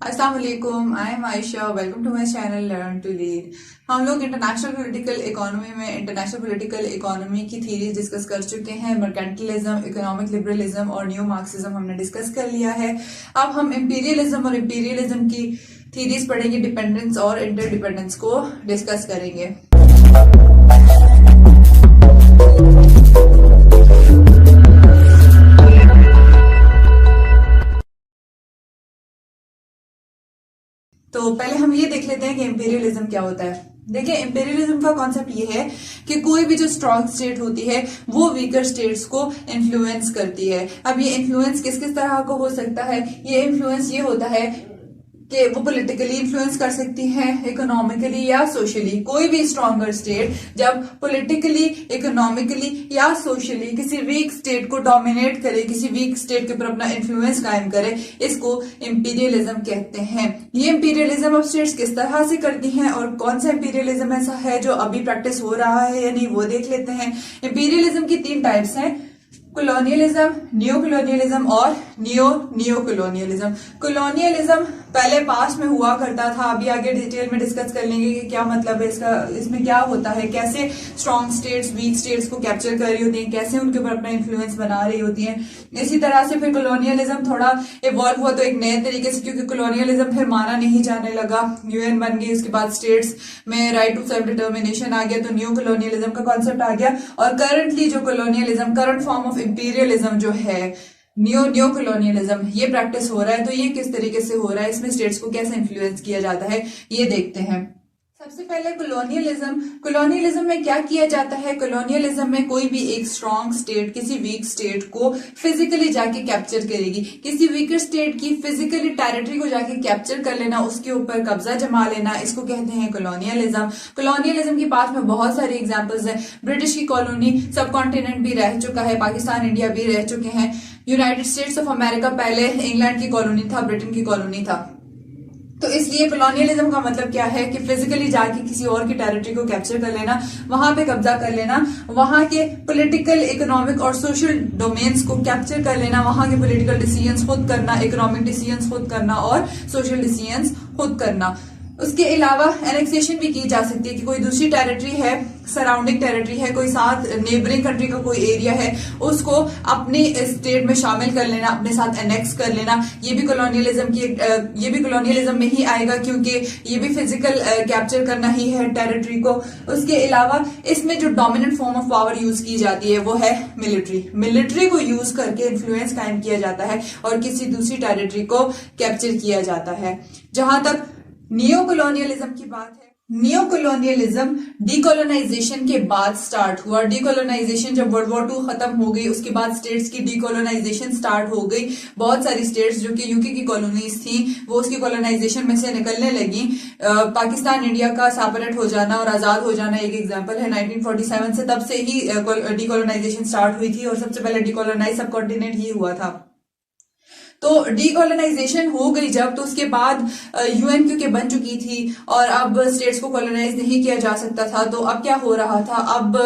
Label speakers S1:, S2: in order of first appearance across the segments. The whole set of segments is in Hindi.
S1: अस्सलाम वालेकुम, I am Ayesha. Welcome to my channel learn to lead. हम लोग इंटरनेशनल पॉलिटिकल इकोनॉमी में इंटरनेशनल पॉलिटिकल इकोनॉमी की थीरीज डिस्कस कर चुके हैं। मर्केंटलिज्म, इकोनॉमिक लिबरलिज्म और न्यू मार्क्सिज्म हमने डिस्कस कर लिया है। अब हम इंपीरियलिज्म और इंपीरियलिज्म की थीरीज पढ़ेंगे, डिपेंडेंस और इंटरडिपेंडेंस को डिस्कस करेंगे। तो पहले हम ये देख लेते हैं कि इंपीरियलिज्म क्या होता है। देखिए, इंपीरियलिज्म का कॉन्सेप्ट ये है कि कोई भी जो स्ट्रॉन्ग स्टेट होती है वो वीकर स्टेट्स को इन्फ्लुएंस करती है। अब ये इन्फ्लुएंस किस किस तरह का हो सकता है? ये इन्फ्लुएंस ये होता है कि वो पॉलिटिकली इन्फ्लुएंस कर सकती है, इकोनॉमिकली या सोशली। कोई भी स्ट्रॉन्गर स्टेट जब पॉलिटिकली, इकोनॉमिकली या सोशली किसी वीक स्टेट को डोमिनेट करे, किसी वीक स्टेट के ऊपर अपना इन्फ्लुएंस कायम करे, इसको इंपीरियलिज्म कहते हैं। ये इंपीरियलिज्म अब स्टेट्स किस तरह से करती हैं और कौन सा इंपीरियलिज्म ऐसा है जो अभी प्रैक्टिस हो रहा है या नहीं, वो देख लेते हैं। इंपीरियलिज्म की 3 टाइप्स हैं: कॉलोनियलिज्म, न्यू कॉलोनियलिज्म और न्यू कॉलोनियलिज्म। कॉलोनियलिज्म पहले पास्ट में हुआ करता था, अभी आगे डिटेल में डिस्कस कर लेंगे कि क्या मतलब है इसका, इसमें क्या होता है, कैसे स्ट्रॉन्ग स्टेट्स वीक स्टेट्स को कैप्चर कर रही होती हैं, कैसे उनके ऊपर अपना इन्फ्लुएंस बना रही होती हैं। इसी तरह से फिर कॉलोनियलिज्म थोड़ा इवॉल्व हुआ तो एक नए तरीके से, क्योंकि कॉलोनियलिज्म फिर माना नहीं जाने लगा, यूएन बन गई, उसके बाद स्टेट्स में राइट टू सेल्फ डिटर्मिनेशन आ गया, तो न्यू कॉलोनियलिज्म का कॉन्सेप्ट आ गया। और करंटली जो colonialism, current form of imperialism जो है न्यू कॉलोनियलिज्म, ये प्रैक्टिस हो रहा है। तो ये किस तरीके से हो रहा है, इसमें स्टेट्स को कैसे इन्फ्लुएंस किया जाता है, ये देखते हैं। सबसे पहले कॉलोनियलिज्म। कॉलोनियलिज्म में क्या किया जाता है? कॉलोनियलिज्म में कोई भी एक स्ट्रॉन्ग स्टेट किसी वीक स्टेट को फिजिकली जाके कैप्चर करेगी। किसी वीकर स्टेट की फिजिकली टेरिटरी को जाके कैप्चर कर लेना, उसके ऊपर कब्जा जमा लेना, इसको कहते हैं कॉलोनियलिज्म। कॉलोनियलिज्म की पास में बहुत सारी एग्जांपल्स हैं। ब्रिटिश की कॉलोनी सब कॉन्टिनेंट भी रह चुका है, पाकिस्तान, इंडिया भी रह चुके हैं। यूनाइटेड स्टेट्स ऑफ अमेरिका पहले इंग्लैंड की कॉलोनी था, ब्रिटेन की कॉलोनी था। तो इसलिए कॉलोनियलिज्म का मतलब क्या है कि फिजिकली जाके किसी और की टेरिटरी को कैप्चर कर लेना, वहां पे कब्जा कर लेना, वहां के पॉलिटिकल, इकोनॉमिक और सोशल डोमेन्स को कैप्चर कर लेना, वहां के पॉलिटिकल डिसीजंस खुद करना, इकोनॉमिक डिसीजंस खुद करना और सोशल डिसीजंस खुद करना। उसके अलावा एनेक्सेशन भी की जा सकती है कि कोई दूसरी टेरिटरी है, सराउंडिंग टेरिटरी है, कोई साथ नेबरिंग कंट्री का कोई एरिया है, उसको अपने स्टेट में शामिल कर लेना, अपने साथ एनेक्स कर लेना। ये भी कॉलोनियलिज्म में ही आएगा, क्योंकि ये भी फिजिकल कैप्चर करना ही है टेरिटरी को। उसके अलावा इसमें जो dominant form of power use की जाती है वो है मिलिट्री। मिलिट्री को यूज करके इन्फ्लुएंस कायम किया जाता है और किसी दूसरी टेरिटरी को कैप्चर किया जाता है। जहां तक न्यू कॉलोनियलिज्म की बात है, न्यू कॉलोनियलिज्म डीकोलोनाइजेशन के बाद स्टार्ट हुआ। डीकोलोनाइजेशन जब वर्ल्ड वॉर 2 खत्म हो गई, उसके बाद स्टेट्स की डीकोलोनाइजेशन स्टार्ट हो गई। बहुत सारी स्टेट्स जो कि यूके की कॉलोनीज थी वो उसकी कॉलोनाइजेशन में से निकलने लगी। पाकिस्तान, इंडिया का सेपरेट हो जाना और आजाद हो जाना एक एग्जांपल है। 1947 से तब से ही डीकोलोनाइजेशन स्टार्ट हुई थी और सबसे पहले डीकोलोनाइज सब कॉन्टिनेंट ही हुआ था। तो डीकोलोनाइजेशन हो गई जब, तो उसके बाद यूएन क्योंकि बन चुकी थी और अब स्टेट्स को कॉलोनाइज नहीं किया जा सकता था, तो अब क्या हो रहा था, अब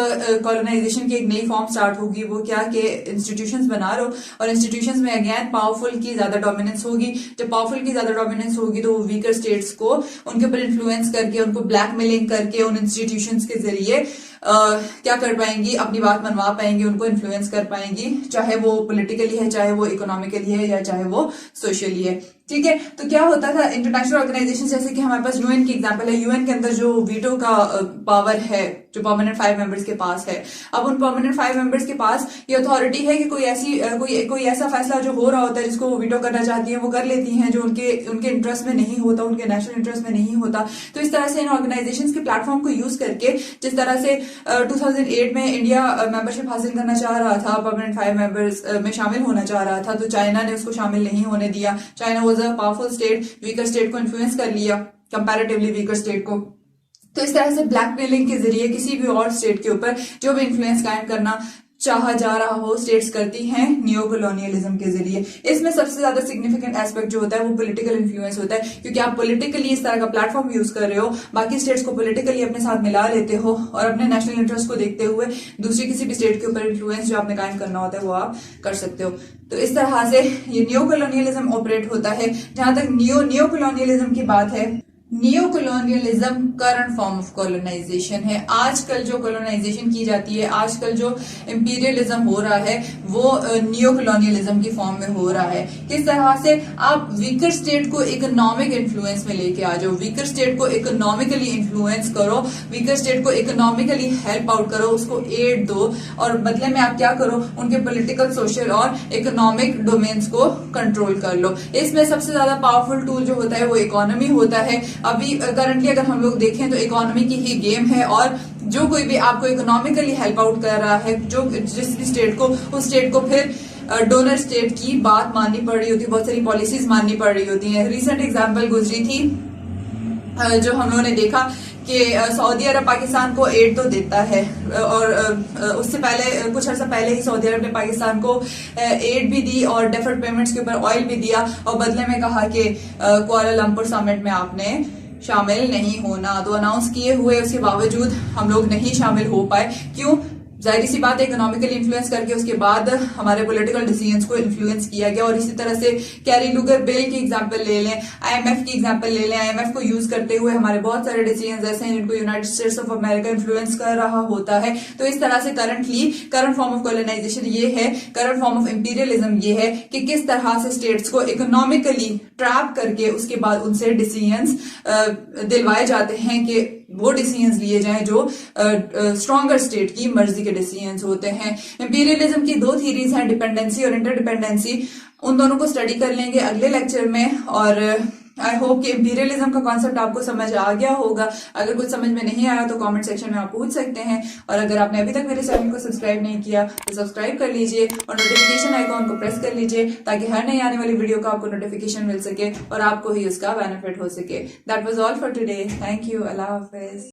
S1: कॉलोनाइजेशन की एक नई फॉर्म स्टार्ट होगी। वो क्या कि इंस्टीट्यूशंस बना रहे हो और इंस्टीट्यूशंस में अगेन पावरफुल की ज्यादा डोमिनेंस होगी। जब पावरफुल की ज्यादा डोमिनेंस होगी तो वो वीकर स्टेट्स को उनके ऊपर इन्फ्लुएंस करके, उनको ब्लैकमेलिंग करके उन इंस्टीट्यूशंस के जरिए क्या कर पाएंगी, अपनी बात मनवा पाएंगी, उनको इन्फ्लुएंस कर पाएंगी, चाहे वो पॉलिटिकली है, चाहे वो इकोनॉमिकली है या चाहे वो सोशली है। ठीक है, तो क्या होता था, इंटरनेशनल ऑर्गेनाइजेशन जैसे कि हमारे पास यूएन की एग्जांपल है, यूएन के अंदर जो वीटो का पावर है, जो परमानेंट 5 मेंबर्स के पास है, अब उन परमानेंट 5 मेंबर्स के पास ये अथॉरिटी है कि कोई ऐसी कोई ऐसा फैसला जो हो रहा होता है जिसको वो वीटो करना चाहती है वो कर लेती हैं, जो उनके इंटरेस्ट में नहीं होता, उनके नेशनल इंटरेस्ट में नहीं होता। तो इस तरह से इन ऑर्गेनाइजेशंस के प्लेटफॉर्म को यूज करके, जिस तरह से 2008 में इंडिया मेंबरशिप हासिल करना चाह रहा था, परमानेंट 5 मेंबर्स में शामिल होना चाह रहा था, तो चाइना ने उसको शामिल नहीं होने दिया। China was a powerful state, weaker state को इन्फ्लुएंस कर लिया, कंपैरेटिवली वीकर स्टेट को। तो इस तरह से ब्लैकमेलिंग के जरिए किसी भी और स्टेट के ऊपर जो भी इन्फ्लुएंस कायम करना, चाहा जा रहा हो, स्टेट्स करती हैं नियो कॉलोनियलिज्म के जरिए। इसमें सबसे ज्यादा सिग्निफिकेंट एस्पेक्ट जो होता है वो पॉलिटिकल इन्फ्लुएंस होता है, क्योंकि आप पॉलिटिकली इस तरह का प्लेटफॉर्म यूज कर रहे हो, बाकी स्टेट्स को पॉलिटिकली अपने साथ मिला लेते हो और अपने नेशनल इंटरेस्ट को देखते हुए दूसरी किसी भी स्टेट के ऊपर इन्फ्लुएंस जो आपने कायम करना होता है वो आप कर सकते हो। तो इस तरह से ये नियो कॉलोनियलिज्म ऑपरेट होता है। जहां तक नियो कॉलोनियलिज्म की बात है, neo colonialism current form of colonization है। आजकल जो कॉलोनाइजेशन की जाती है, आजकल जो इंपीरियलिज्म हो रहा है वो नियो कॉलोनियलिज्म की फॉर्म में हो रहा है। किस तरह से आप वीकर स्टेट को इकोनॉमिक इन्फ्लुएंस में लेके आ जाओ, वीकर स्टेट को इकोनॉमिकली इन्फ्लुएंस करो, वीकर स्टेट को इकोनॉमिकली हेल्प आउट करो, उसको एड दो और बदले में आप क्या करो, उनके पॉलिटिकल, सोशल और इकोनॉमिक डोमेन्स को कंट्रोल कर लो। इसमें सबसे ज्यादा पावरफुल टूल जो होता है वो इकोनॉमी होता है। अभी करंटली अगर हम लोग देखें तो इकोनॉमी की ही गेम है और जो कोई भी आपको इकोनॉमिकली हेल्प आउट कर रहा है, जो जिस भी स्टेट को, उस स्टेट को फिर डोनर स्टेट की बात माननी पड़ रही होती है, बहुत सारी पॉलिसीज माननी पड़ रही होती हैं। रिसेंट एग्जांपल गुजरी थी जो हम लोगों ने देखा कि सऊदी अरब पाकिस्तान को एड तो देता है और उससे पहले कुछ अर्सा पहले ही सऊदी अरब ने पाकिस्तान को एड भी दी और डेफर्ड पेमेंट्स के ऊपर ऑयल भी दिया और बदले में कहा कि कुआलालंपुर समिट में आपने शामिल नहीं होना। तो अनाउंस किए हुए उसके बावजूद हम लोग नहीं शामिल हो पाए। क्यों? जाहिर सी बात है, इकोनॉमिकली इन्फ्लुएंस करके उसके बाद हमारे पॉलिटिकल डिसीजंस को इन्फ्लुएंस किया गया। और इसी तरह से कैरी लुगर बिल की एग्जांपल ले लें, आईएमएफ की एग्जांपल ले लें। आईएमएफ को यूज करते हुए हमारे बहुत सारे डिसीजंस ऐसे हैं जिनको United states of America influence कर रहा होता है। तो इस तरह से करंट फॉर्म ऑफ कॉलोनाइजेशन ये है, करंट फॉर्म ऑफ इंपीरियलिज्म ये है कि किस तरह से स्टेट्स को इकोनॉमिकली ट्रैप करके उसके बाद उनसे डिसीजंस दिलवाए जाते हैं कि वो डिसीजंस लिए जाएं जो स्ट्रॉन्गर स्टेट की मर्जी के डिसीजंस होते हैं। इंपीरियलिज्म की दो थीरीज हैं, डिपेंडेंसी और इंटरडिपेंडेंसी। उन दोनों को स्टडी कर लेंगे अगले लेक्चर में और आई होप कि इंपीरियलिज्म का कॉन्सेप्ट आपको समझ आ गया होगा। अगर कुछ समझ में नहीं आया तो कमेंट सेक्शन में आप पूछ सकते हैं और अगर आपने अभी तक मेरे चैनल को सब्सक्राइब नहीं किया तो सब्सक्राइब कर लीजिए और नोटिफिकेशन आइकॉन को प्रेस कर लीजिए ताकि हर नई आने वाली वीडियो का आपको नोटिफिकेशन मिल सके और आपको ही उसका बेनिफिट हो सके। That was all for today. Thank you. Allah Hafiz.